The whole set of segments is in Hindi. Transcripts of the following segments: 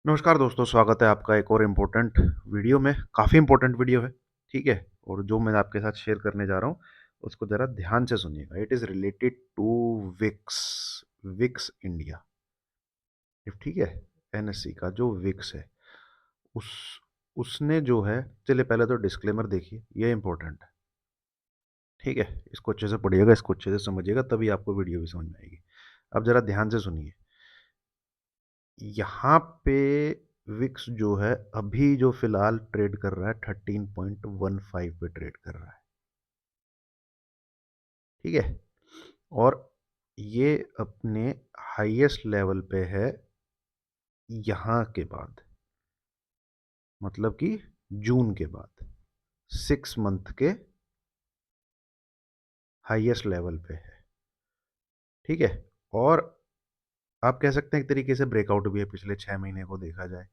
नमस्कार दोस्तों, स्वागत है आपका एक और इम्पोर्टेंट वीडियो में। काफ़ी इम्पोर्टेंट वीडियो है, ठीक है? और जो मैं आपके साथ शेयर करने जा रहा हूँ, उसको ज़रा ध्यान से सुनिएगा। It is related to VIX, VIX India, ठीक है? एनएससी का जो विक्स है, उस उसने जो है, चलिए पहले तो डिस्क्लेमर देखिए, ये इम्पोर्टेंट है, ठीक है? इसको अच्छे से पढ़िएगा, इसको अच्छे से समझिएगा, तभी आपको वीडियो भी समझ में आएगी। अब ज़रा ध्यान से सुनिए। यहाँ पे विक्स जो है अभी जो फिलहाल ट्रेड कर रहा है 13.15 पे ट्रेड कर रहा है, ठीक है? और ये अपने हाईएस्ट लेवल पे है यहाँ के बाद, मतलब कि जून के बाद 6 मंथ के हाईएस्ट लेवल पे है, ठीक है? और आप कह सकते हैं एक तरीके से ब्रेकआउट भी है पिछले 6 महीने को देखा जाए।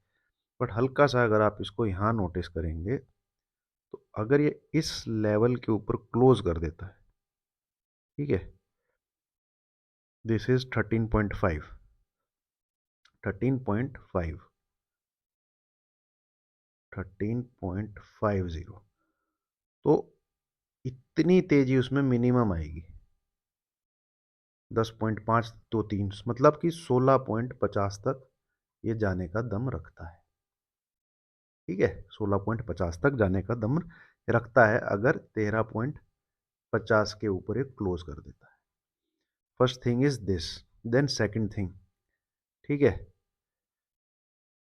बट हल्का सा अगर आप इसको यहाँ नोटिस करेंगे, तो अगर ये इस लेवल के ऊपर क्लोज कर देता है, ठीक है, दिस इज 13.5, 13.5, 13.50, तो इतनी तेजी उसमें मिनिमम आएगी। 10.5 तो 3, मतलब कि 16.50 तक ये जाने का दम रखता है, ठीक है? 16.50 तक जाने का दम रखता है अगर 13.50 के ऊपर ये क्लोज कर देता है। First thing is this, then second thing, ठीक है?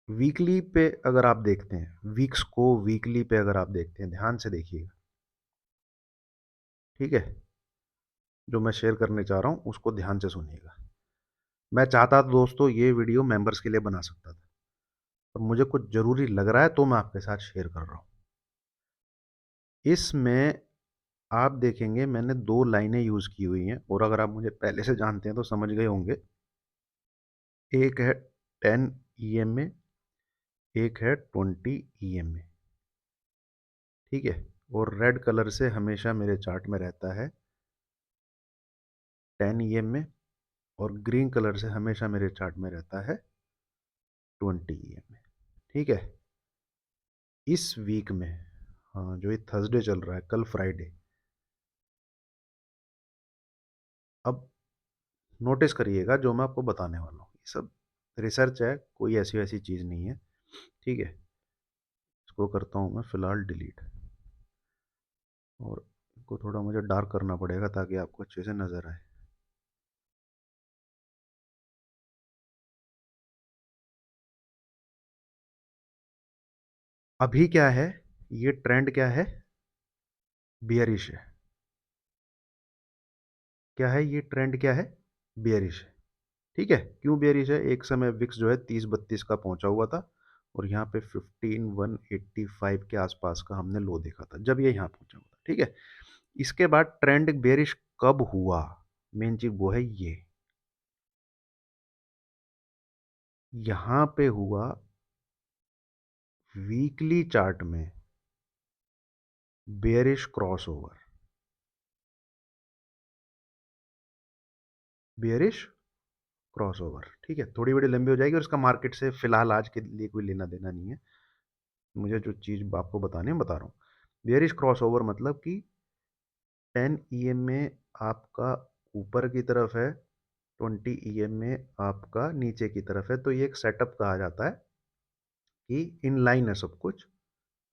वीकली पे अगर आप देखते हैं, वीक्स को वीकली पे अगर आप देखते हैं, ध्यान से देखिएगा, ठीक है? जो मैं शेयर करने चाह रहा हूँ उसको ध्यान से सुनिएगा। मैं चाहता था दोस्तों ये वीडियो मेंबर्स के लिए बना सकता था, पर मुझे कुछ ज़रूरी लग रहा है तो मैं आपके साथ शेयर कर रहा हूँ। इसमें आप देखेंगे मैंने 2 लाइनें यूज़ की हुई हैं, और अगर आप मुझे पहले से जानते हैं तो समझ गए होंगे। एक है 10 ईएमए, एक है 20 ईएमए, ठीक है? और रेड कलर से हमेशा मेरे चार्ट में रहता है 10 ईएमए, और ग्रीन कलर से हमेशा मेरे चार्ट में रहता है 20 ईएमए, ठीक है? इस वीक में, हाँ, जो ये थर्सडे चल रहा है, कल फ्राइडे, अब नोटिस करिएगा जो मैं आपको बताने वाला हूँ। ये सब रिसर्च है, कोई ऐसी वैसी चीज़ नहीं है, ठीक है? इसको करता हूँ मैं फ़िलहाल डिलीट, और इसको थोड़ा मुझे डार्क करना पड़ेगा ताकि आपको अच्छे से नज़र आए। अभी क्या है, ये ट्रेंड क्या है? बियरिश है। क्या है ये ट्रेंड, क्या है? बियरिश है, ठीक है? क्यों बियरिश है? एक समय विक्स जो है 30-32 का पहुंचा हुआ था, और यहाँ पे 15,185 के आसपास का हमने लो देखा था जब ये यहाँ पहुंचा हुआ था, ठीक है? इसके बाद ट्रेंड बेरिश कब हुआ? मेन चीज वो है, ये यहां पे हुआ वीकली चार्ट में बेरिश क्रॉसओवर, बेरिश क्रॉसओवर, ठीक है? थोड़ी बड़ी लंबी हो जाएगी, और इसका मार्केट से फिलहाल आज के लिए कोई लेना देना नहीं है। मुझे जो चीज आपको बतानी है बता रहा हूँ। बेरिश क्रॉसओवर मतलब कि 10 ईएम में आपका ऊपर की तरफ है, 20 ईएम में आपका नीचे की तरफ है, तो ये एक सेटअप कहा जाता है कि इन लाइन है सब कुछ,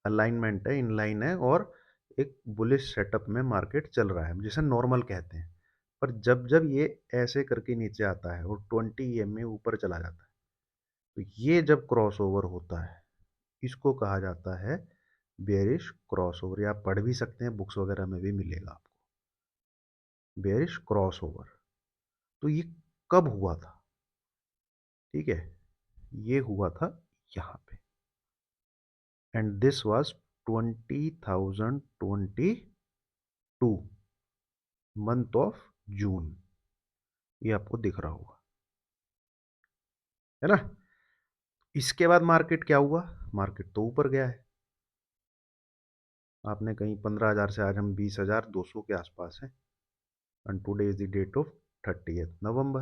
अलाइनमेंट है, इन लाइन है, और एक बुलिश सेटअप में मार्केट चल रहा है, जिसे नॉर्मल कहते हैं। पर जब जब ये ऐसे करके नीचे आता है और 20 EM में ऊपर चला जाता है, तो ये जब क्रॉसओवर होता है, इसको कहा जाता है बेरिश क्रॉसओवर, या आप पढ़ भी सकते हैं, बुक्स वगैरह में भी मिलेगा आपको, बेरिश क्रॉसओवर। तो ये कब हुआ था? ठीक है, ये हुआ था यहाँ पे, and this was 2022, month of June, ये आपको दिख रहा होगा, है ना? इसके बाद मार्केट क्या हुआ? मार्केट तो ऊपर गया है। आपने कहीं 15,000 से आज हम 20,200 के आसपास हैं, and today is the date of 30th November,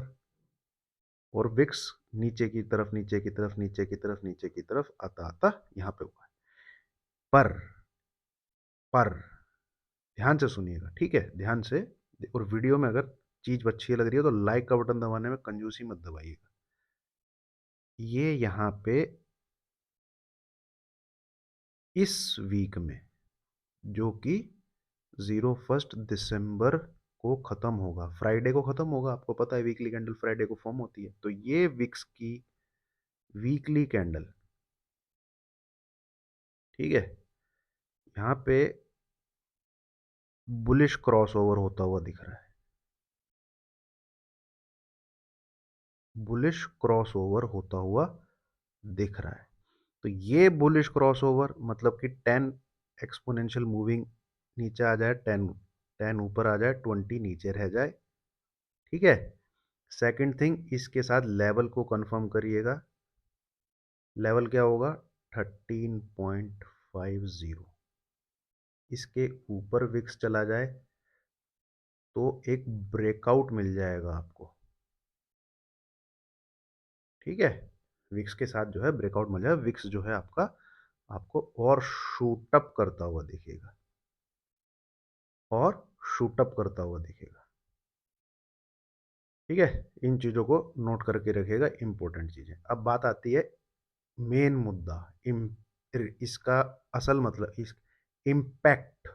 और विक्स नीचे की तरफ नीचे की तरफ नीचे की तरफ नीचे की तरफ आता आता यहाँ पे हुआ है। पर ध्यान से सुनिएगा, ठीक है, ध्यान से। और वीडियो में अगर चीज अच्छी लग रही है तो लाइक का बटन दबाने में कंजूसी मत दबाइएगा। ये यहाँ पे इस वीक में, जो कि 01 दिसंबर को खत्म होगा, फ्राइडे को खत्म होगा, आपको पता है वीकली कैंडल फ्राइडे को फॉर्म होती है, तो ये विक्स की वीकली कैंडल, ठीक है, यहाँ पे बुलिश क्रॉसओवर होता हुआ दिख रहा है। बुलिश क्रॉसओवर होता हुआ दिख रहा है। तो ये बुलिश क्रॉसओवर मतलब कि 10 एक्सपोनेंशियल मूविंग नीचे आ जाए, 10 ऊपर आ जाए, 20 नीचे रह जाए, ठीक है। सेकंड थिंग, इसके साथ लेवल को कंफर्म करिएगा। लेवल क्या होगा? 13.50। इसके ऊपर विक्स चला जाए तो एक ब्रेकआउट मिल जाएगा आपको, ठीक है। विक्स के साथ जो है ब्रेकआउट मिल जाएगा, विक्स जो है आपका आपको और शूट अप करता हुआ दिखेगा, और शूट अप करता हुआ दिखेगा, ठीक है। इन चीज़ों को नोट करके रखिएगा, इंपॉर्टेंट चीज़ें। अब बात आती है मेन मुद्दा, इसका असल मतलब, इस इम्पैक्ट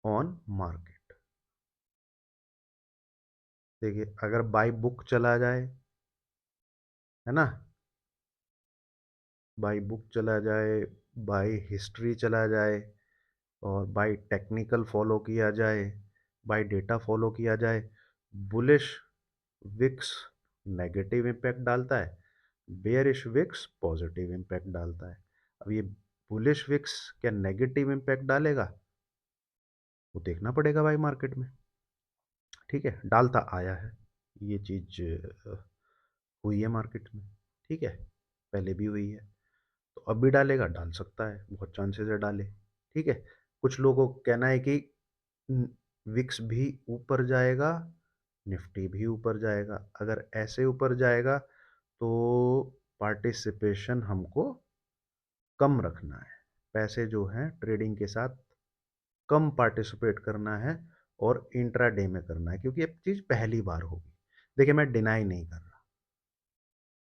ऑन मार्केट। देखिए, अगर बाय बुक चला जाए, है ना, बाय बुक चला जाए, बाय हिस्ट्री चला जाए, और बाय टेक्निकल फॉलो किया जाए, बाय डेटा फॉलो किया जाए, बुलिश विक्स नेगेटिव इम्पैक्ट डालता है, बेयरिश विक्स पॉजिटिव इम्पैक्ट डालता है। अब ये बुलिश विक्स क्या नेगेटिव इम्पैक्ट डालेगा, वो देखना पड़ेगा भाई मार्केट में, ठीक है। डालता आया है, ये चीज़ हुई है मार्केट में, ठीक है, पहले भी हुई है, तो अब भी डालेगा, डाल सकता है, बहुत चांसेस है डाले, ठीक है। कुछ लोगों को कहना है कि विक्स भी ऊपर जाएगा, निफ्टी भी ऊपर जाएगा। अगर ऐसे ऊपर जाएगा तो पार्टिसिपेशन हमको कम रखना है, पैसे जो हैं ट्रेडिंग के साथ कम पार्टिसिपेट करना है, और इंट्राडे में करना है, क्योंकि ये चीज़ पहली बार होगी। देखिए, मैं डिनाई नहीं कर रहा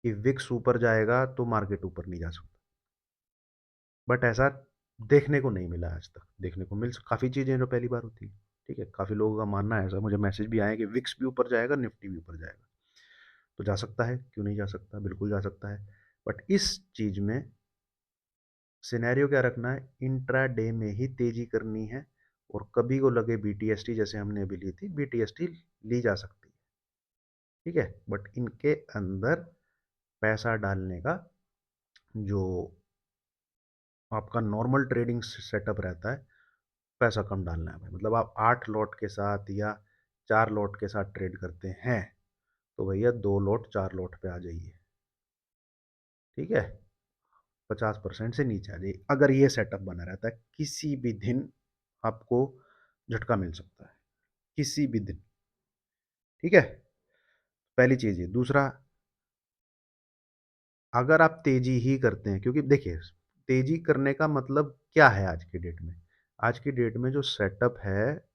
कि विक्स ऊपर जाएगा तो मार्केट ऊपर नहीं जा सकता, बट ऐसा देखने को नहीं मिला आज तक। देखने को मिल काफ़ी चीज़ें जो पहली बार होती है, ठीक है। काफ़ी लोगों का मानना है ऐसा, मुझे मैसेज भी आए कि विक्स भी ऊपर जाएगा, निफ्टी भी ऊपर जाएगा। तो जा सकता है, क्यों नहीं जा सकता, बिल्कुल जा सकता है। बट इस चीज़ में सिनेरियो क्या रखना है, इंट्रा डे में ही तेजी करनी है, और कभी को लगे बीटीएसटी, जैसे हमने अभी ली थी, बीटीएसटी ली जा सकती है, ठीक है। बट इनके अंदर पैसा डालने का जो आपका नॉर्मल ट्रेडिंग सेटअप रहता है, पैसा कम डालना है भाई। मतलब आप 8 लॉट के साथ या 4 लॉट के साथ ट्रेड करते हैं, तो भैया 2 लॉट 4 लॉट पे आ जाइए, ठीक है। 50% से नीचे आ जाइए। अगर ये सेटअप बना रहता है, किसी भी दिन आपको झटका मिल सकता है, किसी भी दिन, ठीक है। पहली चीज़ ये। दूसरा, अगर आप तेजी ही करते हैं, क्योंकि देखिए, तेजी करने का मतलब क्या है आज की डेट में? आज की डेट में जो सेटअप है,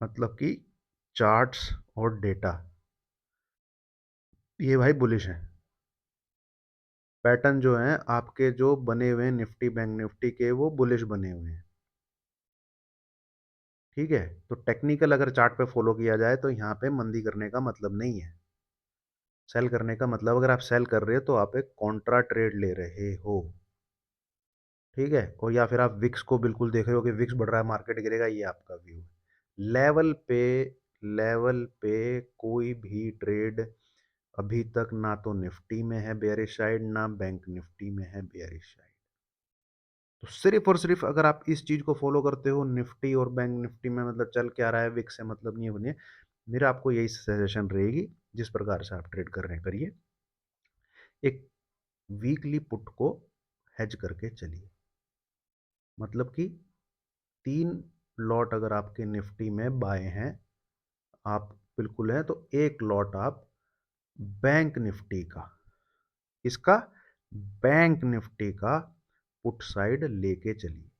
मतलब कि चार्ट्स और डेटा, ये भाई बुलिश है। पैटर्न जो हैं आपके, जो बने हुए हैं निफ्टी बैंक निफ्टी के, वो बुलिश बने हुए हैं, ठीक है। तो टेक्निकल अगर चार्ट पे फॉलो किया जाए तो यहाँ पे मंदी करने का मतलब नहीं है। सेल करने का मतलब, अगर आप सेल कर रहे हो तो आप एक कॉन्ट्रा ट्रेड ले रहे हो, ठीक है। और या फिर आप विक्स को बिल्कुल देख रहे हो कि विक्स बढ़ रहा है, मार्केट गिरेगा, ये आपका व्यू है। लेवल पे कोई भी ट्रेड अभी तक ना तो निफ्टी में है बेयरिश साइड, ना बैंक निफ्टी में है बेयरिश साइड। तो सिर्फ और सिर्फ अगर आप इस चीज को फॉलो करते हो, निफ्टी और बैंक निफ्टी में मतलब चल क्या रहा है, विक्स से मतलब नहीं बनिए। मेरा आपको यही सजेशन रहेगी, जिस प्रकार से आप ट्रेड कर रहे हैं करिए, एक वीकली पुट को हेज करके चलिए। मतलब कि 3 लॉट अगर आपके निफ्टी में बाय हैं, आप बिल्कुल हैं, तो 1 लॉट आप बैंक निफ्टी का, इसका बैंक निफ्टी का पुट साइड लेके चलिए,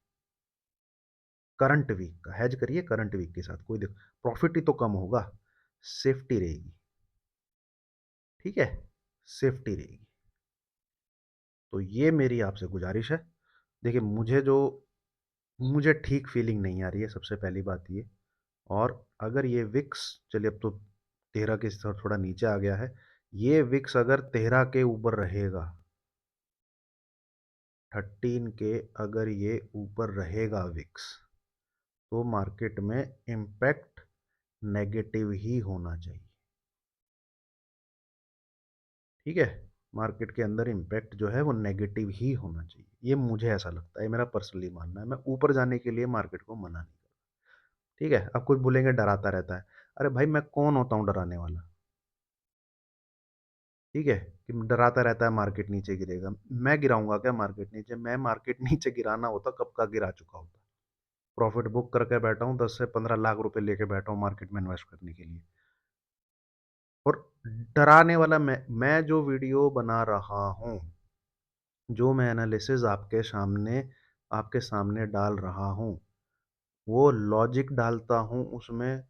करंट वीक का हेज करिए, करंट वीक के साथ कोई देख, प्रॉफिट ही तो कम होगा, सेफ्टी रहेगी, ठीक है, सेफ्टी रहेगी। तो ये मेरी आपसे गुजारिश है। देखिए मुझे ठीक फीलिंग नहीं आ रही है, सबसे पहली बात ये। और अगर ये विक्स, चलिए अब तो 13 के थोड़ा नीचे आ गया है, ये विक्स अगर 13 के ऊपर रहेगा, 13 के अगर ये ऊपर रहेगा विक्स, तो मार्केट में इम्पैक्ट नेगेटिव ही होना चाहिए, ठीक है, मार्केट के अंदर इम्पैक्ट जो है वो नेगेटिव ही होना चाहिए, ये मुझे ऐसा लगता है, मेरा पर्सनली मानना है। मैं ऊपर जाने के लिए मार्केट को मना नहीं, ठीक है। अब कुछ बोलेंगे डराता रहता है, अरे भाई मैं कौन होता हूँ डराने वाला, ठीक है, कि डराता रहता है मार्केट नीचे गिरेगा, मैं गिराऊंगा क्या मार्केट नीचे? मैं मार्केट नीचे गिराना होता कब का गिरा चुका होता, प्रॉफिट बुक करके बैठा हूँ, 10 से 15 लाख रुपए लेके बैठा हूँ मार्केट में इन्वेस्ट करने के लिए। और डराने वाला मैं जो वीडियो बना रहा हूँ, जो मैं एनालिसिस आपके सामने डाल रहा हूँ, वो लॉजिक डालता हूँ उसमें,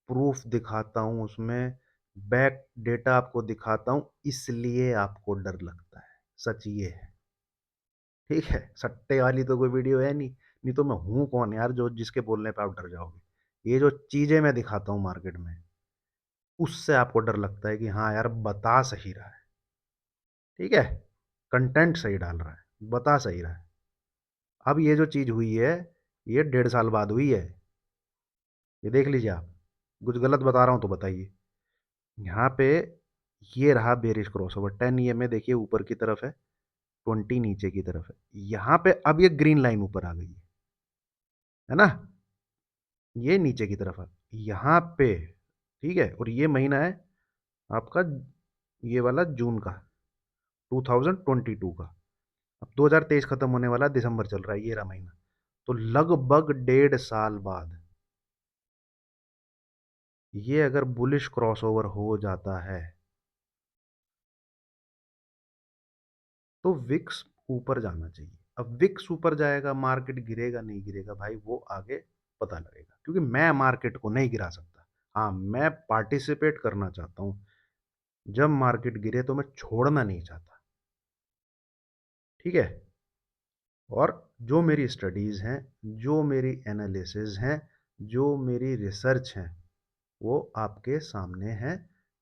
प्रूफ दिखाता हूँ उसमें, बैक डेटा आपको दिखाता हूँ, इसलिए आपको डर लगता है, सच ये है, ठीक है। सट्टे वाली तो कोई वीडियो है नहीं, नहीं तो मैं हूँ कौन यार जो जिसके बोलने पे आप डर जाओगे। ये जो चीजें मैं दिखाता हूँ मार्केट में, उससे आपको डर लगता है कि हाँ यार बता सही रहा है, ठीक है, कंटेंट सही डाल रहा है, बता सही रहा है। अब ये जो चीज हुई है, ये 1.5 साल बाद हुई है, ये देख लीजिए आप, कुछ गलत बता रहा हूँ तो बताइए। यहाँ पे ये रहा बेरिश क्रॉसओवर, 10 EM में देखिए ऊपर की तरफ है, 20 नीचे की तरफ है, यहाँ पे अब ये ग्रीन लाइन ऊपर आ गई है ना, ये नीचे की तरफ है यहाँ पे, ठीक है। और ये महीना है आपका, ये वाला जून का, 2022 का, अब 2023 खत्म होने वाला, दिसंबर चल रहा है, ये रहा महीना। तो लगभग 1.5 साल बाद ये अगर बुलिश क्रॉसओवर हो जाता है, तो विक्स ऊपर जाना चाहिए। अब विक्स ऊपर जाएगा, मार्केट गिरेगा नहीं गिरेगा भाई वो आगे पता लगेगा, क्योंकि मैं मार्केट को नहीं गिरा सकता। हाँ, मैं पार्टिसिपेट करना चाहता हूँ, जब मार्केट गिरे तो मैं छोड़ना नहीं चाहता, ठीक है। और जो मेरी स्टडीज़ हैं, जो मेरी एनालिसिस हैं, जो मेरी रिसर्च हैं, वो आपके सामने हैं,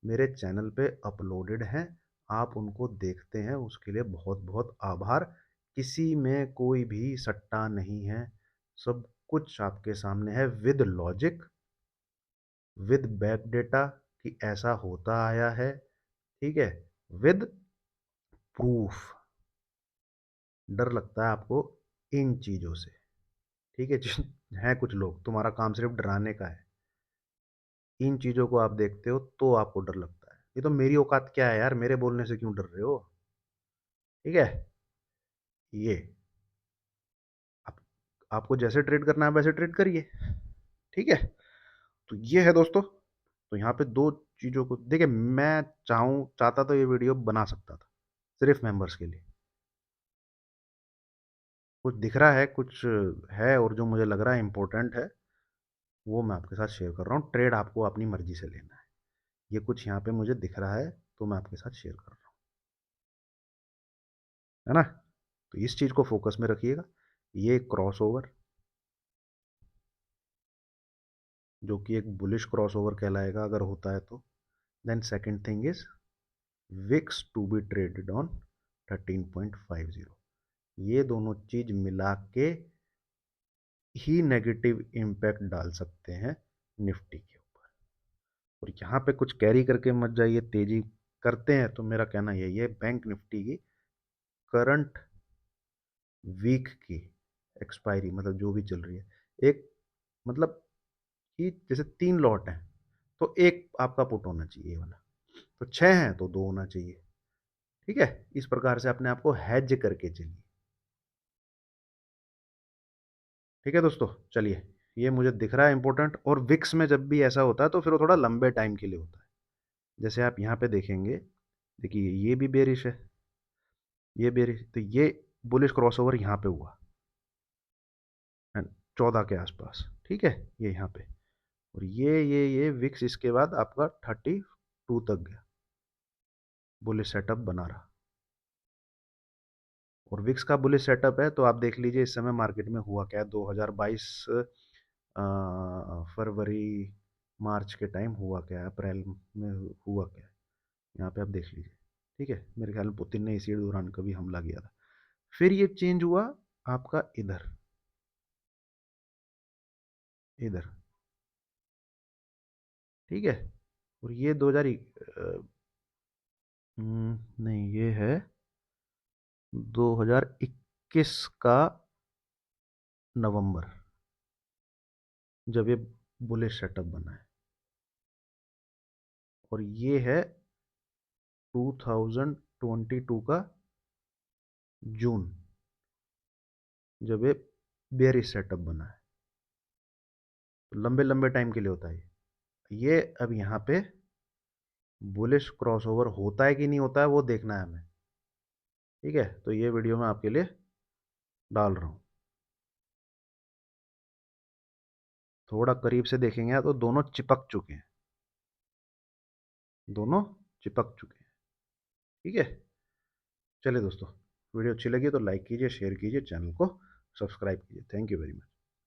मेरे चैनल पे अपलोडेड हैं, आप उनको देखते हैं, उसके लिए बहुत बहुत आभार। किसी में कोई भी सट्टा नहीं है, सब कुछ आपके सामने है, with logic, with back data कि ऐसा होता आया है, ठीक है, विद प्रूफ। डर लगता है आपको इन चीज़ों से, ठीक है। हैं कुछ लोग, तुम्हारा काम सिर्फ डराने का है, इन चीज़ों को आप देखते हो तो आपको डर लगता है। ये तो मेरी औकात क्या है यार, मेरे बोलने से क्यों डर रहे हो, ठीक है। ये आप, आपको जैसे ट्रेड करना है वैसे ट्रेड करिए, ठीक है। तो ये है दोस्तों, तो यहाँ पे दो चीज़ों को देखिए, मैं चाहता तो ये वीडियो बना सकता था सिर्फ मेंबर्स के लिए, कुछ दिख रहा है, कुछ है, और जो मुझे लग रहा है इंपॉर्टेंट है वो मैं आपके साथ शेयर कर रहा हूँ। ट्रेड आपको अपनी मर्जी से लेना है, ये कुछ यहाँ पे मुझे दिख रहा है तो मैं आपके साथ शेयर कर रहा हूँ, है ना। तो इस चीज़ को फोकस में रखिएगा, ये क्रॉस ओवर जो कि एक बुलिश क्रॉस ओवर कहलाएगा अगर होता है तो। Then second thing is VIX to be traded on 13.50, ये दोनों चीज मिला के ही नेगेटिव इम्पैक्ट डाल सकते हैं निफ्टी के ऊपर। और यहाँ पे कुछ कैरी करके मत जाइए, तेजी करते हैं तो मेरा कहना यही है, बैंक निफ्टी की करंट वीक की एक्सपायरी, मतलब जो भी चल रही है, एक, मतलब कि जैसे 3 लॉट हैं तो एक आपका पुट होना चाहिए ये वाला, तो 6 हैं तो 2 होना चाहिए, ठीक है। इस प्रकार से अपने आप को हैज करके चलिए, ठीक है दोस्तों। चलिए, ये मुझे दिख रहा है इंपॉर्टेंट, और विक्स में जब भी ऐसा होता है तो फिर वो थोड़ा लंबे टाइम के लिए होता है, जैसे आप यहाँ पे देखेंगे, देखिए ये भी बेरिश है, ये बेरिश, तो ये बुलिश क्रॉसओवर यहाँ पे हुआ है 14 के आसपास, ठीक है, ये यहाँ पे, और ये विक्स इसके बाद आपका 32 तक गया, बुलिश सेटअप बना रहा। और विक्स का बुलिश सेटअप है, तो आप देख लीजिए इस समय मार्केट में हुआ क्या है 2022 फरवरी मार्च के टाइम हुआ क्या है, अप्रैल में हुआ क्या है, यहाँ पे आप देख लीजिए, ठीक है। मेरे ख्याल में पुतिन ने इसी दौरान कभी हमला किया था। फिर ये चेंज हुआ आपका इधर, इधर, ठीक है। और ये 2000 नहीं, ये है 2021 का नवंबर, जब ये बुलिश सेटअप बना है। और ये है 2022 का जून, जब ये बेयरिश सेटअप बना है। तो लंबे लंबे टाइम के लिए होता है ये। अब यहाँ पे बुलिश क्रॉसओवर होता है कि नहीं होता है वो देखना है हमें, ठीक है। तो ये वीडियो मैं आपके लिए डाल रहा हूँ, थोड़ा करीब से देखेंगे तो दोनों चिपक चुके हैं, दोनों चिपक चुके हैं, ठीक है। चलिए दोस्तों, वीडियो अच्छी लगी तो लाइक कीजिए, शेयर कीजिए, चैनल को सब्सक्राइब कीजिए। Thank you very much.